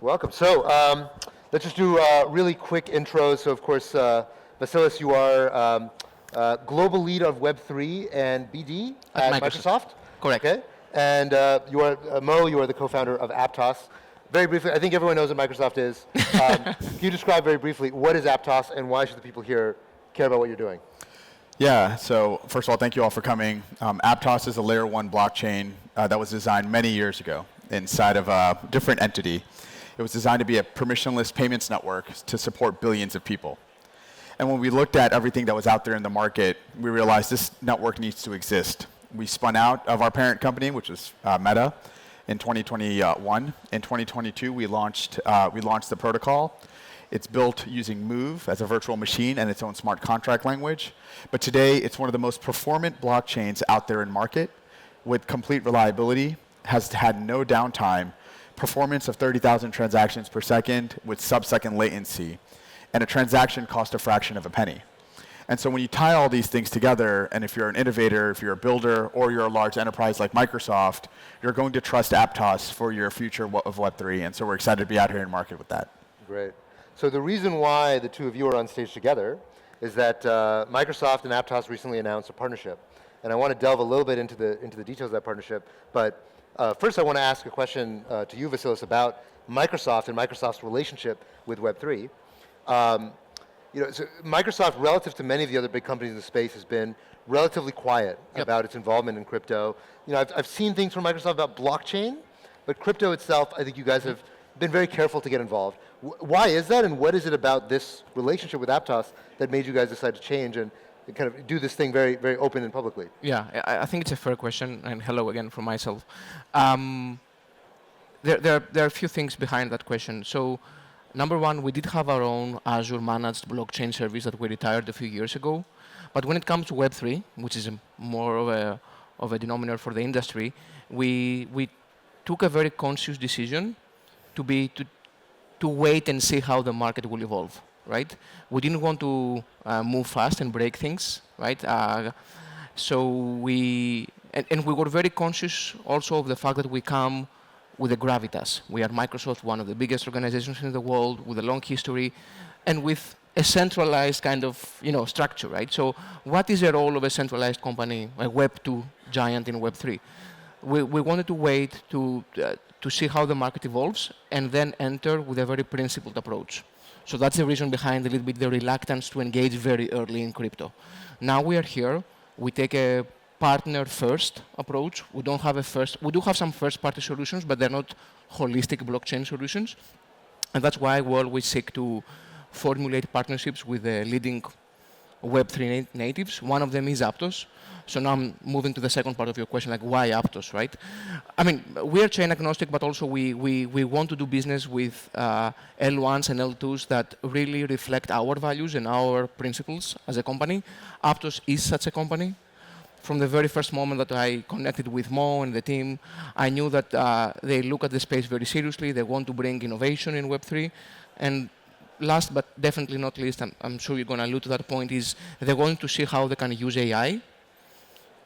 Welcome. So let's just do really quick intros. So of course, Vassilis, you are global lead of Web3 and BD at Microsoft. Correct. Okay. And you are Mo. You are the co-founder of Aptos. Very briefly, I think everyone knows what Microsoft is. Can you describe very briefly what is Aptos and why should the people here care about what you're doing? Yeah, so first of all, thank you all for coming. Aptos is a layer 1 blockchain that was designed many years ago inside of a different entity. It was designed to be a permissionless payments network to support billions of people. And when we looked at everything that was out there in the market, we realized this network needs to exist. We spun out of our parent company, which was Meta, in 2021. In 2022, we launched the protocol. It's built using Move as a virtual machine and its own smart contract language. But today, it's one of the most performant blockchains out there in market with complete reliability, has had no downtime, performance of 30,000 transactions per second with sub-second latency, and a transaction cost a fraction of a penny. And so when you tie all these things together, and if you're an innovator, if you're a builder, or you're a large enterprise like Microsoft, you're going to trust Aptos for your future of Web3. And so we're excited to be out here in market with that. Great. So the reason why the two of you are on stage together is that Microsoft and Aptos recently announced a partnership. And I want to delve a little bit into the details of that partnership. But first I want to ask a question to you, Vassilis, about Microsoft and Microsoft's relationship with Web3. So Microsoft, relative to many of the other big companies in the space, has been relatively quiet about its involvement in crypto. I've seen things from Microsoft about blockchain, but crypto itself, I think you guys have been very careful to get involved. Why is that, and what is it about this relationship with Aptos that made you guys decide to change and kind of do this thing very, very open and publicly? Yeah, I think it's a fair question, and hello again from myself. There are a few things behind that question. So, number one, we did have our own Azure-managed blockchain service that we retired a few years ago. But when it comes to Web3, which is more of a denominator for the industry, we took a very conscious decision to wait and see how the market will evolve, right? We didn't want to move fast and break things, right? So we were very conscious also of the fact that we come with a gravitas. We are Microsoft, one of the biggest organizations in the world, with a long history, and with a centralized kind of structure, right? So what is the role of a centralized company, a Web2 giant in Web3? We wanted to wait to see how the market evolves and then enter with a very principled approach. So that's the reason behind a little bit the reluctance to engage very early in crypto. Now we are here. We take a partner-first approach. We do have some first-party solutions, but they're not holistic blockchain solutions. And that's why we always seek to formulate partnerships with the leading Web3 natives. One of them is Aptos. So now I'm moving to the second part of your question, like why Aptos, right? I mean, we are chain agnostic, but also we want to do business with L1s and L2s that really reflect our values and our principles as a company. Aptos is such a company. From the very first moment that I connected with Mo and the team, I knew that they look at the space very seriously. They want to bring innovation in Web3. And last but definitely not least, I'm sure you're going to allude to that point, is they're going to see how they can use AI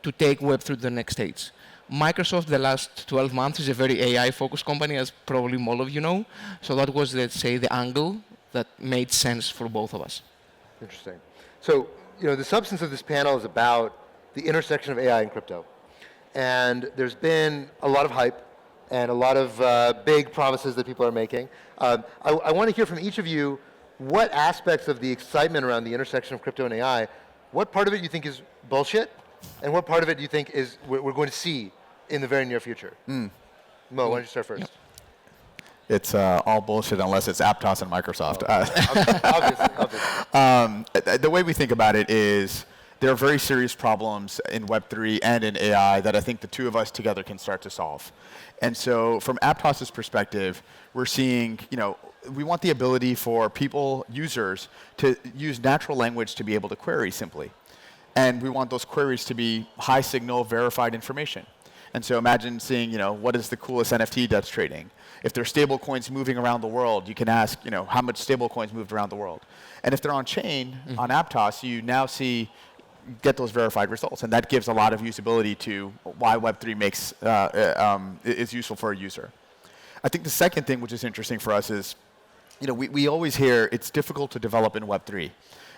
to take Web3 to the next stage. Microsoft, the last 12 months, is a very AI-focused company, as probably all of you know. So that was, let's say, the angle that made sense for both of us. Interesting. So, the substance of this panel is about the intersection of AI and crypto. And there's been a lot of hype and a lot of big promises that people are making. I want to hear from each of you what aspects of the excitement around the intersection of crypto and AI, what part of it you think is bullshit, and what part of it do you think is we're going to see in the very near future? Mo, why don't you start first? Yeah. It's all bullshit unless it's Aptos and Microsoft. Obviously. The way we think about it is there are very serious problems in Web3 and in AI that I think the two of us together can start to solve. And so from Aptos' perspective, we're seeing, we want the ability for people, users, to use natural language to be able to query simply. And we want those queries to be high signal verified information. And so imagine seeing, what is the coolest NFT that's trading? If there's stable coins moving around the world, you can ask, how much stable coins moved around the world. And if they're on chain, on Aptos, you now get those verified results. And that gives a lot of usability to why Web3 is useful for a user. I think the second thing which is interesting for us is, we always hear it's difficult to develop in Web3,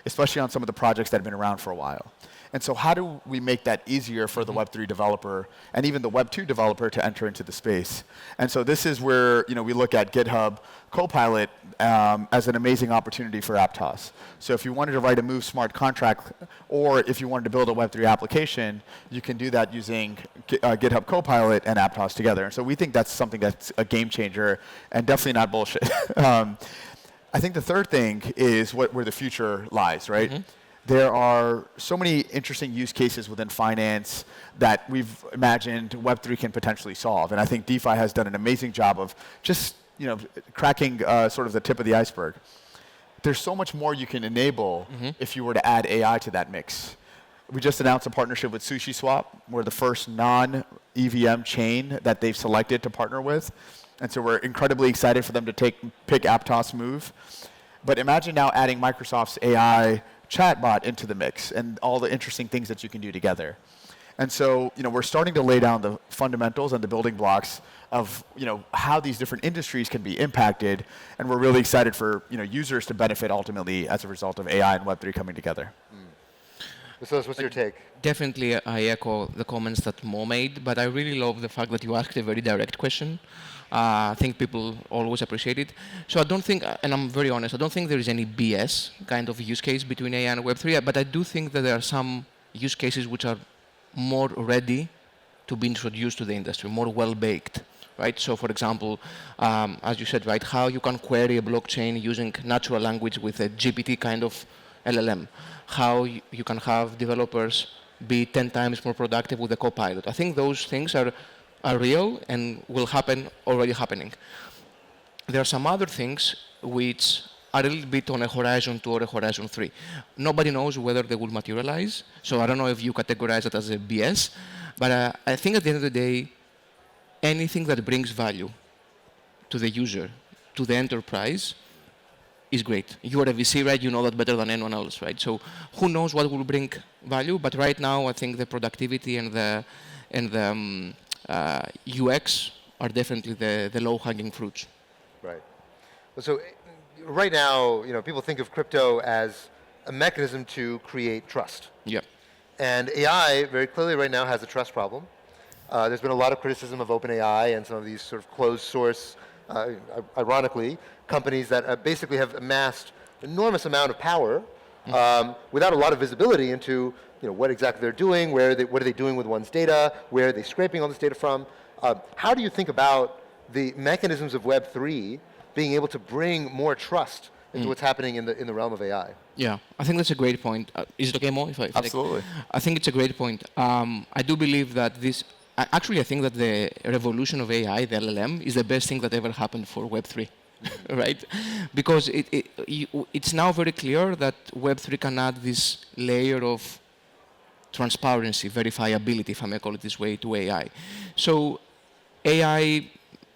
especially on some of the projects that have been around for a while. And so how do we make that easier for the Web3 developer and even the Web2 developer to enter into the space? And so this is where we look at GitHub Copilot as an amazing opportunity for Aptos. So if you wanted to write a Move smart contract, or if you wanted to build a Web3 application, you can do that using GitHub Copilot and Aptos together. And so we think that's something that's a game changer and definitely not bullshit. I think the third thing is where the future lies, right? There are so many interesting use cases within finance that we've imagined Web3 can potentially solve. And I think DeFi has done an amazing job of just cracking sort of the tip of the iceberg. There's so much more you can enable if you were to add AI to that mix. We just announced a partnership with SushiSwap. We're the first non-EVM chain that they've selected to partner with. And so we're incredibly excited for them to pick Aptos Move. But imagine now adding Microsoft's AI chatbot into the mix and all the interesting things that you can do together. And so, we're starting to lay down the fundamentals and the building blocks of, how these different industries can be impacted. And we're really excited for, users to benefit ultimately as a result of AI and Web3 coming together. Vassilis, what's your take? Definitely, I echo the comments that Mo made, but I really love the fact that you asked a very direct question. I think people always appreciate it. So I don't think, and I'm very honest, I don't think there is any BS kind of use case between AI and Web3, but I do think that there are some use cases which are more ready to be introduced to the industry, more well-baked, right? So for example, as you said, right, how you can query a blockchain using natural language with a GPT kind of LLM, how you can have developers be 10 times more productive with a Copilot. I think those things are real and will happen, already happening. There are some other things which are a little bit on a horizon 2 or a horizon 3. Nobody knows whether they will materialize, so I don't know if you categorize it as a BS, but I think at the end of the day, anything that brings value to the user, to the enterprise, is great. You are a VC, right? You know that better than anyone else, right? So who knows what will bring value, but right now I think the productivity and the UX are definitely the low-hanging fruits. Right. So right now, people think of crypto as a mechanism to create trust. Yeah. And AI very clearly right now has a trust problem. There's been a lot of criticism of OpenAI and some of these sort of closed source, ironically, companies that basically have amassed enormous amount of power without a lot of visibility into what exactly they're doing, what are they doing with one's data, where are they scraping all this data from. How do you think about the mechanisms of Web3 being able to bring more trust into what's happening in the realm of AI? Yeah, I think that's a great point. Is it okay, Mo? Absolutely. I think it's a great point. I do believe that actually I think that the revolution of AI, the LLM, is the best thing that ever happened for Web3. Right? Because it's now very clear that Web3 can add this layer of transparency, verifiability, if I may call it this way, to AI. So AI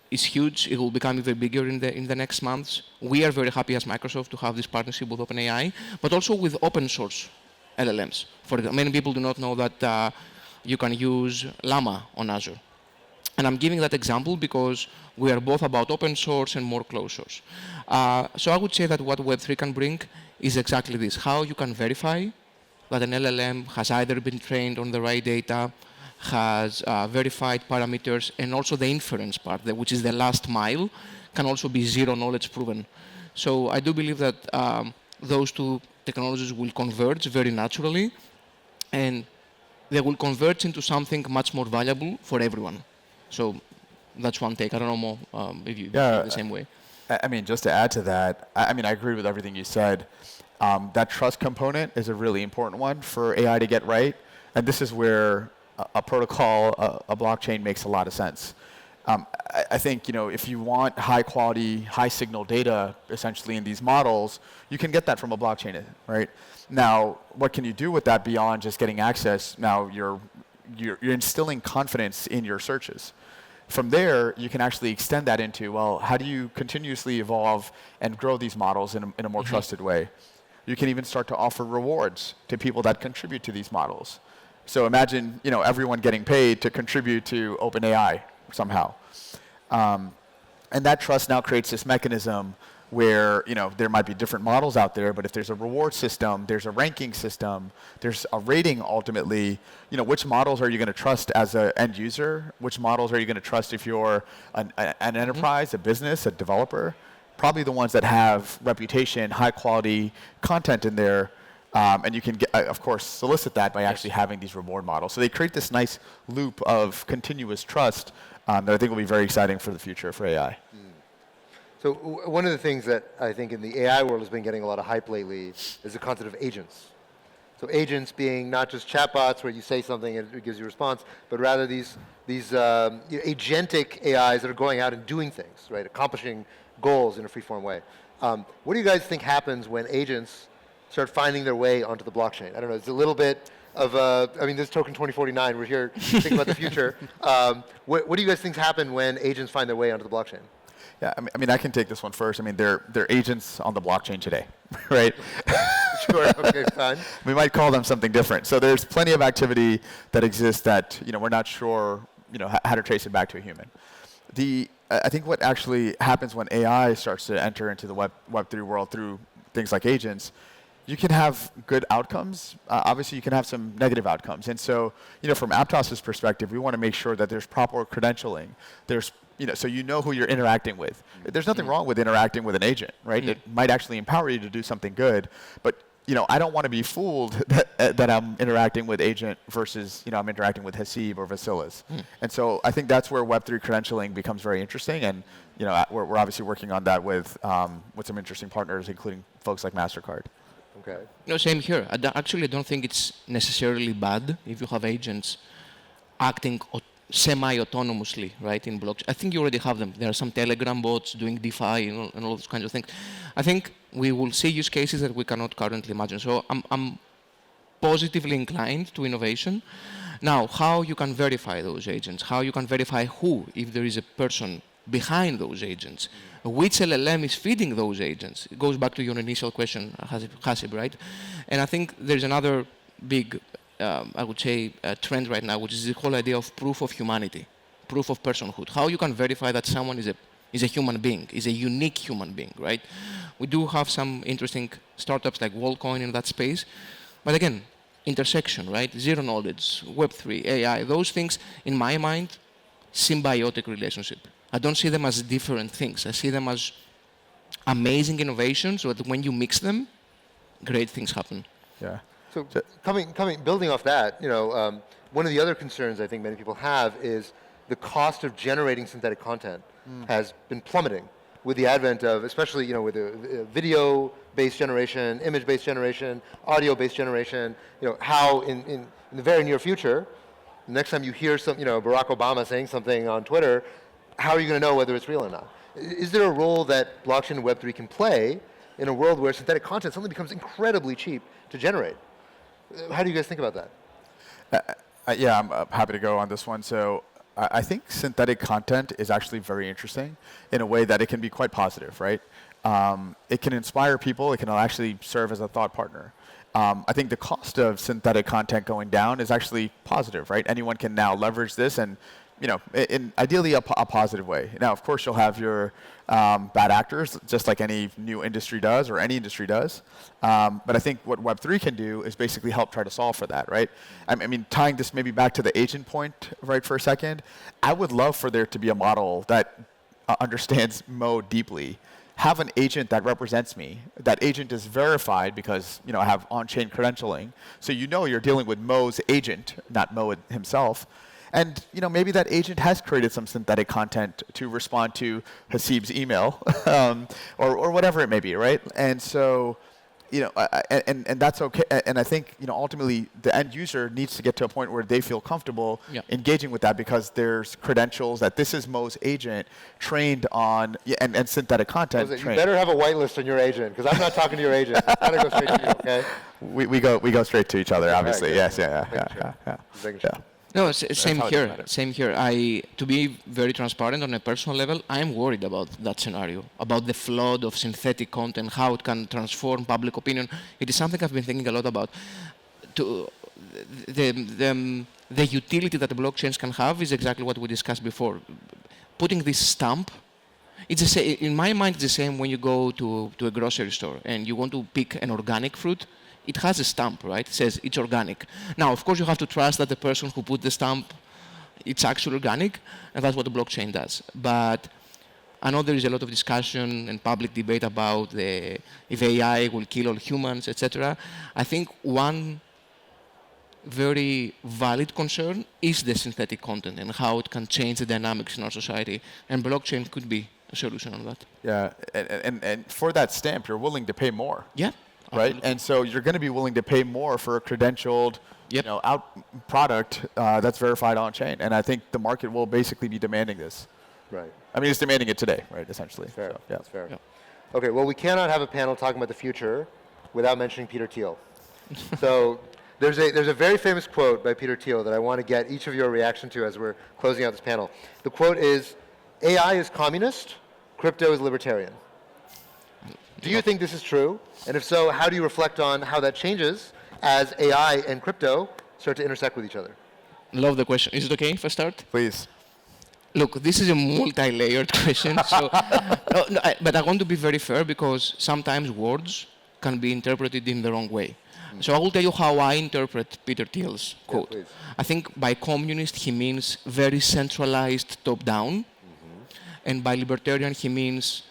is huge. It will become even bigger in the next months. We are very happy as Microsoft to have this partnership with OpenAI, but also with open source LLMs. Many people do not know that you can use Llama on Azure. And I'm giving that example because we are both about open source and more closed source. So I would say that what Web3 can bring is exactly this, how you can verify that an LLM has either been trained on the right data, has verified parameters, and also the inference part, which is the last mile, can also be zero knowledge proven. So I do believe that those two technologies will converge very naturally, and they will converge into something much more valuable for everyone. So that's one take. I don't know, Mo, if you feel the same way. I mean, just to add to that, I agree with everything you said. That trust component is a really important one for AI to get right. And this is where a protocol, a blockchain makes a lot of sense. I think, if you want high quality, high signal data, essentially in these models, you can get that from a blockchain, right? Now, what can you do with that beyond just getting access? Now, you're instilling confidence in your searches. From there, you can actually extend that into, well, how do you continuously evolve and grow these models in a more trusted way? You can even start to offer rewards to people that contribute to these models. So imagine, everyone getting paid to contribute to OpenAI somehow. And that trust now creates this mechanism where there might be different models out there, but if there's a reward system, there's a ranking system, there's a rating ultimately, which models are you going to trust as an end user? Which models are you going to trust if you're an enterprise, a business, a developer? Probably the ones that have reputation, high quality content in there, and you can, get, of course, solicit that by actually having these reward models. So they create this nice loop of continuous trust that I think will be very exciting for the future for AI. So one of the things that I think in the AI world has been getting a lot of hype lately is the concept of agents. So agents being not just chatbots where you say something and it gives you a response, but rather these agentic AIs that are going out and doing things, right? Accomplishing goals in a free-form way. What do you guys think happens when agents start finding their way onto the blockchain? I don't know, it's a little bit of this TOKEN2049, we're here thinking about the future. What do you guys think happen when agents find their way onto the blockchain? Yeah, I mean, I can take this one first. I mean, they're agents on the blockchain today, right? Sure, okay, fine. We might call them something different. So there's plenty of activity that exists that we're not sure how to trace it back to a human. I think what actually happens when AI starts to enter into the Web3 world through things like agents, you can have good outcomes. Obviously, you can have some negative outcomes. And so, from Aptos' perspective, we want to make sure that there's proper credentialing. There's so who you're interacting with. There's nothing wrong with interacting with an agent, right? It might actually empower you to do something good, but I don't want to be fooled that I'm interacting with agent versus I'm interacting with Haseeb or Vassilis. And so I think that's where Web3 credentialing becomes very interesting, and we're obviously working on that with some interesting partners, including folks like MasterCard. Okay. No, same here. Actually, I don't think it's necessarily bad if you have agents acting semi-autonomously, right, in blockchain. I think you already have them. There are some Telegram bots doing DeFi and all those kinds of things. I think we will see use cases that we cannot currently imagine. So I'm positively inclined to innovation. Now, how you can verify those agents, how you can verify who, if there is a person behind those agents, which LLM is feeding those agents. It goes back to your initial question, Haseeb, right? And I think there's another big I would say, trend right now, which is the whole idea of proof of humanity, proof of personhood. How you can verify that someone is a human being, is a unique human being, right? We do have some interesting startups like Wallcoin in that space. But again, intersection, right? Zero knowledge, Web3, AI, those things, in my mind, symbiotic relationship. I don't see them as different things. I see them as amazing innovations, so that when you mix them, great things happen. Yeah. So building off that, one of the other concerns I think many people have is the cost of generating synthetic content has been plummeting with the advent of, especially with the video-based generation, image-based generation, audio-based generation. How in the very near future, the next time you hear Barack Obama saying something on Twitter, how are you going to know whether it's real or not? Is there a role that blockchain and Web3 can play in a world where synthetic content suddenly becomes incredibly cheap to generate? How do you guys think about that? Yeah, I'm happy to go on this one. So I think synthetic content is actually very interesting in a way that it can be quite positive, right? It can inspire people. It can actually serve as a thought partner. I think the cost of synthetic content going down is actually positive, right? Anyone can now leverage this and in ideally a positive way. Now, of course, you'll have your bad actors, just like any new industry does or any industry does. But I think what Web3 can do is basically help try to solve for that, right? I mean, tying this maybe back to the agent point, right, for a second, I would love for there to be a model that understands Mo deeply. Have an agent that represents me. That agent is verified because I have on-chain credentialing. So you're dealing with Mo's agent, not Mo himself. And maybe that agent has created some synthetic content to respond to Haseeb's email, or whatever it may be, right? And so, and that's okay. And I think ultimately the end user needs to get to a point where they feel comfortable engaging with that because there's credentials that this is Mo's agent trained on and synthetic content. You better have a whitelist on your agent because I'm not talking to your agent. It's got to go straight to you, okay? We go straight to each other, obviously. Yes, yeah. No, same here. Same here. To be very transparent on a personal level, I am worried about that scenario, about the flood of synthetic content, how it can transform public opinion. It is something I've been thinking a lot about. The utility that the blockchains can have is exactly what we discussed before. Putting this stamp It's the same, in my mind, it's the same when you go to a grocery store and you want to pick an organic fruit. It has a stamp, right? It says it's organic. Now, of course, you have to trust that the person who put the stamp, it's actually organic, and that's what the blockchain does. But I know there is a lot of discussion and public debate about if AI will kill all humans, etc. I think one very valid concern is the synthetic content and how it can change the dynamics in our society, and blockchain could be a solution on that. Yeah, and for that stamp, you're willing to pay more. Yeah. Right, Absolutely. and so you're going to be willing to pay more for a credentialed, out product that's verified on chain, and I think the market will basically be demanding this. Right. I mean, it's demanding it today, right? Essentially. Fair. So, yeah. That's fair. Yeah. Okay. Well, we cannot have a panel talking about the future without mentioning Peter Thiel. So there's a very famous quote by Peter Thiel that I want to get each of your reaction to as we're closing out this panel. The quote is, "AI is communist, crypto is libertarian." Do you think this is true? And if so, how do you reflect on how that changes as AI and crypto start to intersect with each other? Love the question. Is it okay if I start? Please. Look, this is a multi-layered question, but I want to be very fair because sometimes words can be interpreted in the wrong way. So I will tell you how I interpret Peter Thiel's quote. Please. I think by communist he means very centralized top-down, and by libertarian he means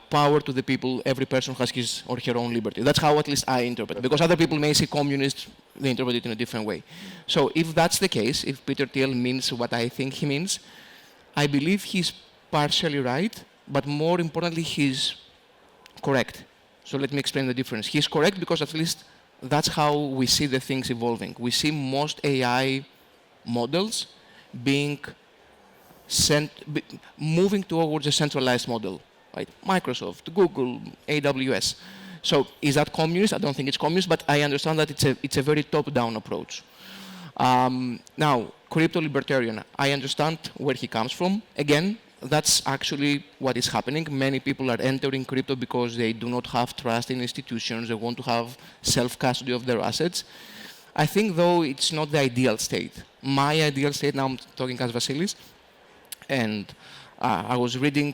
power to the people, every person has his or her own liberty. That's how at least I interpret it, because other people may see communist, they interpret it in a different way. So if that's the case, if Peter Thiel means what I think he means, I believe he's partially right, but more importantly, he's correct. So let me explain the difference. He's correct because at least that's how we see the things evolving. We see most AI models being moving towards a centralized model. Right? Microsoft, Google, AWS. So is that communist? I don't think it's communist, but I understand that it's a very top-down approach. Now, crypto libertarian, I understand where he comes from. Again, that's actually what is happening. Many people are entering crypto because they do not have trust in institutions. They want to have self-custody of their assets. I think, though, it's not the ideal state. My ideal state, now I'm talking as Vassilis, and I was reading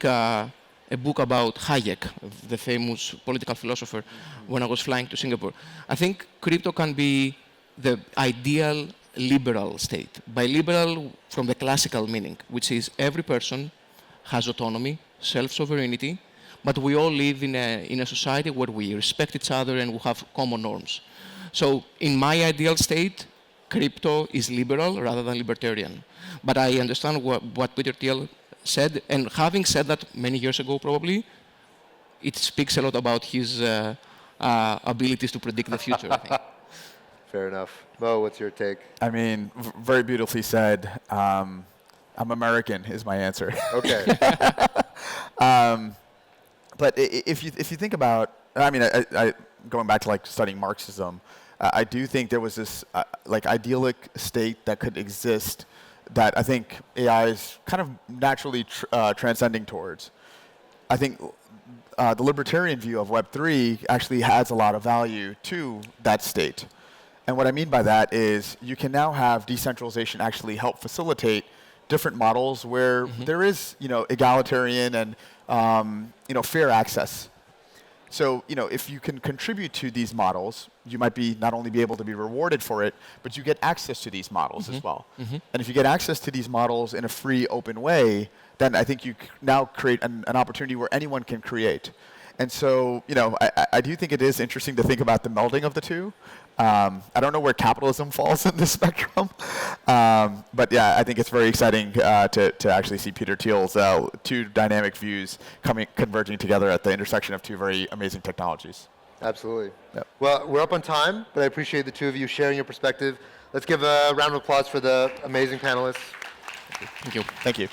a book about Hayek, the famous political philosopher, when I was flying to Singapore. I think crypto can be the ideal liberal state. By liberal, from the classical meaning, which is every person has autonomy, self-sovereignty, but we all live in a society where we respect each other and we have common norms. So in my ideal state, crypto is liberal rather than libertarian. But I understand what Peter Thiel said, and having said that many years ago probably, it speaks a lot about his abilities to predict the future, I think. Fair enough. Mo, what's your take? I mean, very beautifully said. I'm American is my answer. Okay. But if you think about, I mean, I going back to like studying Marxism, I do think there was this like idyllic state that could exist that I think AI is kind of naturally transcending towards. I think the libertarian view of Web3 actually adds a lot of value to that state. And what I mean by that is you can now have decentralization actually help facilitate different models where there is, egalitarian and, fair access. So, if you can contribute to these models, you might not only be able to be rewarded for it, but you get access to these models as well. And if you get access to these models in a free, open way, then I think you now create an opportunity where anyone can create. And so, I do think it is interesting to think about the melding of the two. I don't know where capitalism falls in this spectrum, but yeah, I think it's very exciting to actually see Peter Thiel's two dynamic views converging together at the intersection of two very amazing technologies. Absolutely. Yep. Well, we're up on time, but I appreciate the two of you sharing your perspective. Let's give a round of applause for the amazing panelists. Thank you. Thank you.